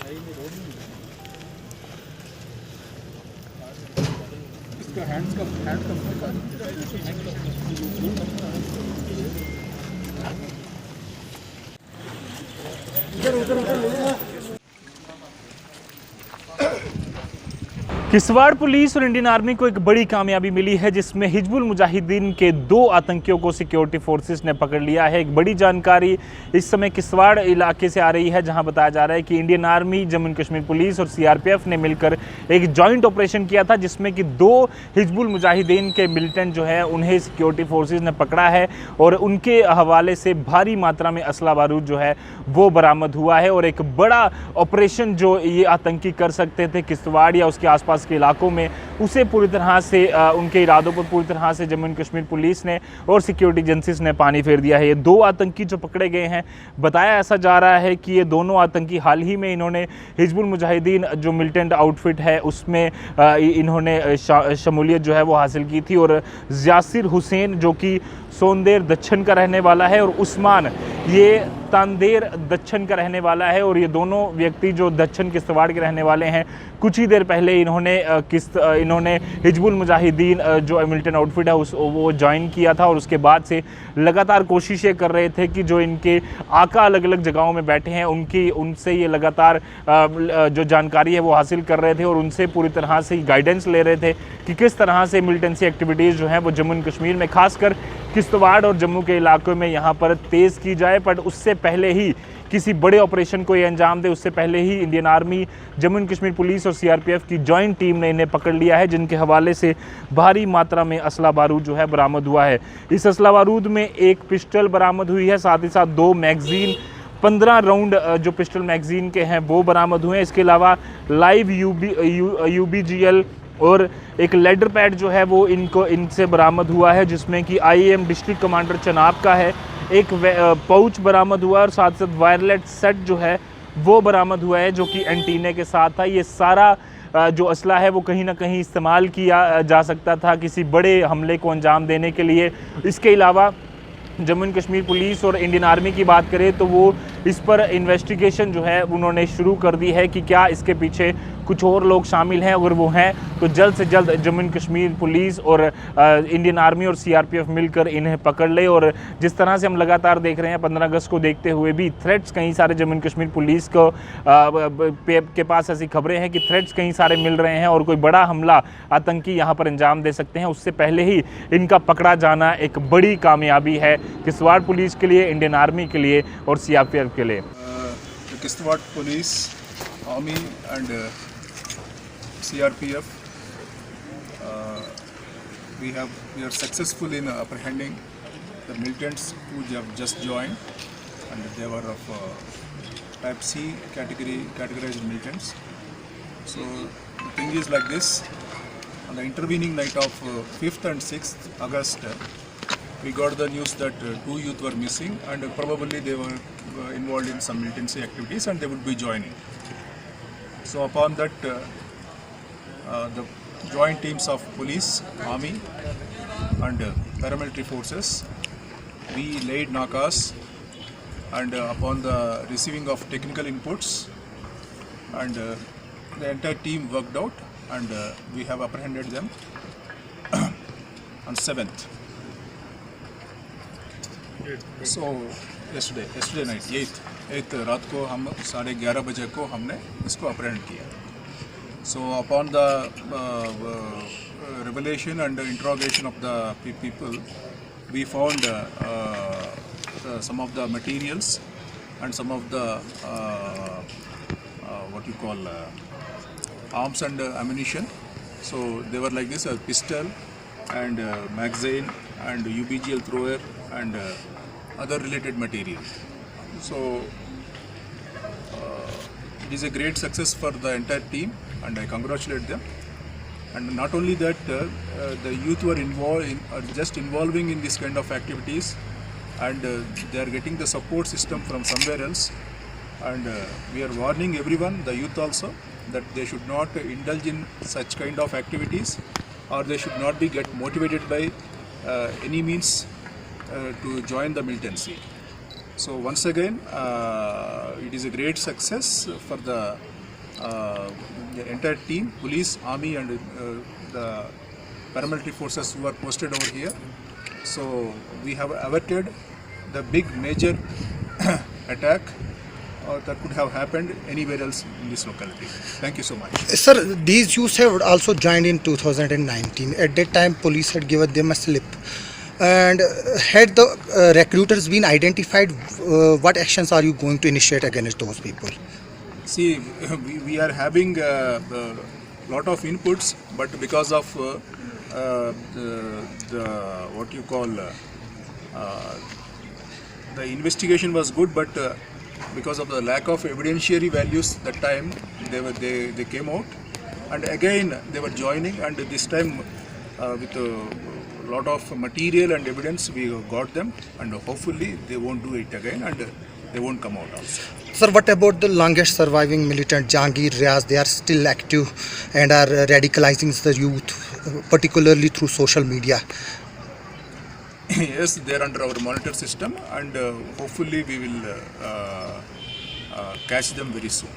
इसका हैंड्स का उधर उधर उधर ले लो। किश्तवाड़ पुलिस और इंडियन आर्मी को एक बड़ी कामयाबी मिली है, जिसमें हिजबुल मुजाहिदीन के 2 आतंकियों को सिक्योरिटी फोर्सेस ने पकड़ लिया है। एक बड़ी जानकारी इस समय किश्तवाड़ इलाके से आ रही है, जहां बताया जा रहा है कि Indian army, Jammu Kashmir police और सीआरपीएफ ने मिलकर एक जॉइंट ऑपरेशन किया था, जिसमें कि 2 हिजबुल मुजाहिदीन के मिलिटेंट जो है उन्हें सिक्योरिटी फोर्सेज ने पकड़ा है और उनके हवाले से भारी मात्रा में असला बारूद जो है वो बरामद हुआ है। और एक बड़ा ऑपरेशन जो ये आतंकी कर सकते थे किश्तवाड़ या उसके आसपास के इलाकों में, उसे पूरी तरह से उनके इरादों पर पूरी तरह से जम्मू कश्मीर पुलिस ने और सिक्योरिटी एजेंसीज ने पानी फेर दिया है। ये 2 आतंकी जो पकड़े गए हैं, बताया ऐसा जा रहा है कि ये दोनों आतंकी हाल ही में इन्होंने हिजबुल मुजाहिदीन जो मिलिटेंट आउटफिट है उसमें इन्होंने शमूलियत जो है वो हासिल की थी। और यासिर हुसैन जो कि सोंदेर दक्षिण का रहने वाला है और उस्मान ये तांदेर दक्षिण का रहने वाला है, और ये दोनों व्यक्ति जो दक्षिण किश्तवाड़ के रहने वाले हैं, कुछ ही देर पहले इन्होंने हिजबुल मुजाहिदीन जो मिलिटेंट आउटफिट है वो ज्वाइन किया था। और उसके बाद से लगातार कोशिशें कर रहे थे कि जो इनके आका अलग अलग जगहों में बैठे हैं उनसे ये लगातार जो जानकारी है वो हासिल कर रहे थे और उनसे पूरी तरह से गाइडेंस ले रहे थे कि किस तरह से मिलिटेंसी एक्टिविटीज़ जो हैं वो जम्मू कश्मीर में, खासकर किश्तवाड़ और जम्मू के इलाकों में यहाँ पर तेज़ की जाए। बट उससे पहले ही किसी बड़े ऑपरेशन को ये अंजाम दे, उससे पहले ही Indian army, Jammu Kashmir police और सीआरपीएफ की जॉइंट टीम ने इन्हें पकड़ लिया है, जिनके हवाले से भारी मात्रा में असला बारूद जो है बरामद हुआ है। इस असला बारूद में एक पिस्टल बरामद हुई है, साथ ही साथ 2 मैगजीन, 15 राउंड जो पिस्टल मैगजीन के हैं वो बरामद हुए हैं। इसके अलावा लाइव यूबीजीएल और एक लेडर पैड जो है वो इनसे बरामद हुआ है, जिसमें कि आईएम डिस्ट्रिक्ट कमांडर चनाब का है। एक पाउच बरामद हुआ और साथ साथ वायरलेस सेट जो है वो बरामद हुआ है, जो कि एंटीने के साथ था। ये सारा जो असला है वो कहीं ना कहीं इस्तेमाल किया जा सकता था किसी बड़े हमले को अंजाम देने के लिए। इसके अलावा जम्मू कश्मीर पुलिस और इंडियन आर्मी की बात करें तो वो इस पर इन्वेस्टिगेशन जो है उन्होंने शुरू कर दी है कि क्या इसके पीछे कुछ और लोग शामिल हैं। अगर वो हैं तो जल्द से जल्द जम्मू कश्मीर पुलिस और इंडियन आर्मी और सीआरपीएफ मिलकर इन्हें पकड़ ले। और जिस तरह से हम लगातार देख रहे हैं, 15 अगस्त को देखते हुए भी थ्रेट्स कई सारे जम्मू कश्मीर पुलिस को के पास ऐसी खबरें हैं कि थ्रेट्स कई सारे मिल रहे हैं और कोई बड़ा हमला आतंकी यहाँ पर अंजाम दे सकते हैं। उससे पहले ही इनका पकड़ा जाना एक बड़ी कामयाबी है किश्तवाड़ पुलिस के लिए, इंडियन आर्मी के लिए और सीआरपीएफ के लिए। Kishtwar police, army and CRPF, we are successful in apprehending the militants who have just joined, and they were of type C categorized militants. So the thing is like this: on the intervening night of 5th and 6th August, we got the news that 2 youth were missing, and probably they were involved in some militancy activities, and they would be joining. So upon that, the joint teams of police, army and paramilitary forces, we laid nakas, and upon the receiving of technical inputs, and the entire team worked out, and we have apprehended them on 7th. So yesterday night 8th रात को हम 11:30 बजे को हमने इसको अप्रहेंड किया। So upon the revelation and interrogation of the people, we found some of the materials and some of the what you call arms and ammunition. So they were like this: a pistol and magazine and UBGL thrower and other related material. So it is a great success for the entire team, and I congratulate them. And not only that, the youth were just involving in this kind of activities, and they are getting the support system from somewhere else. And we are warning everyone, the youth also, that they should not indulge in such kind of activities, or they should not be get motivated by any means to join the militancy. So once again, it is a great success for the the entire team, police, army, and the paramilitary forces who are posted over here. So we have averted the big major attack that could have happened anywhere else in this locality. Thank you so much. Sir, these youths have also joined in 2019. At that time, police had given them a slip. And had the recruiters been identified, what actions are you going to initiate against those people? See, we are having a lot of inputs, but because of the what you call the investigation was good, but because of the lack of evidentiary values that time they came out, and again they were joining, and this time with a lot of material and evidence we got them, and hopefully they won't do it again and they won't come out also. Sir, what about the longest surviving militant, Jahangir Riaz? They are still active and are radicalizing the youth, particularly through social media. Yes, they are under our monitor system, and hopefully we will catch them very soon.